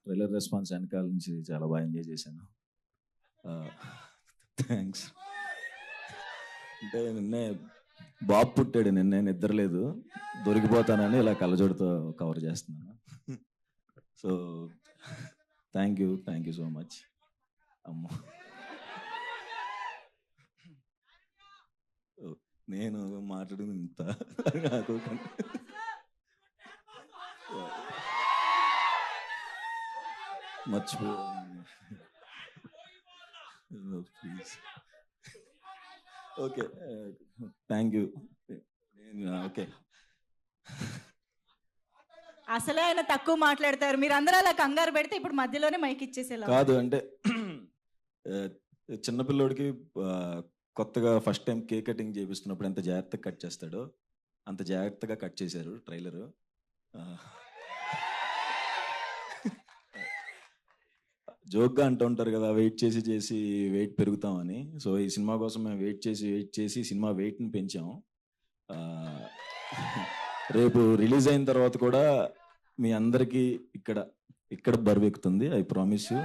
Trailer response వెనకాల నుంచి చాలా బాగా ఎంజాయ్ చేశాను. థ్యాంక్స్. అంటే నిన్నే బాబు పుట్టాడు, నిన్నే నిద్రలేదు, దొరికిపోతానని ఇలా కళ్ళజోడుతో కవర్ చేస్తున్నాను. So thank you so much. అమ్మో, నేను మాట్లాడింది ఇంత మర్చిపో please. Okay, thank you. Okay, అసలే ఆయన తక్కువ మాట్లాడతారు, మీరు అందరూ అలా కంగారు పెడితే ఇప్పుడు మధ్యలోనే మైక్ ఇచ్చేసేలా. కాదు అంటే చిన్నపిల్లోడికి కొత్తగా ఫస్ట్ టైం కేక్ కటింగ్ చేపిస్తున్నప్పుడు ఎంత జాగ్రత్తగా కట్ చేస్తాడో అంత జాగ్రత్తగా కట్ చేశారు ట్రైలరు. జోక్గా అంటూ ఉంటారు కదా, వెయిట్ చేసి వెయిట్ పెరుగుతామని. సో ఈ సినిమా కోసం మేము వెయిట్ చేసి సినిమా వెయిట్ని పెంచాం. రేపు రిలీజ్ అయిన తర్వాత కూడా మీ అందరికీ ఇక్కడ బరువు ఎక్కుతుంది, ఐ ప్రామిస్ యూ.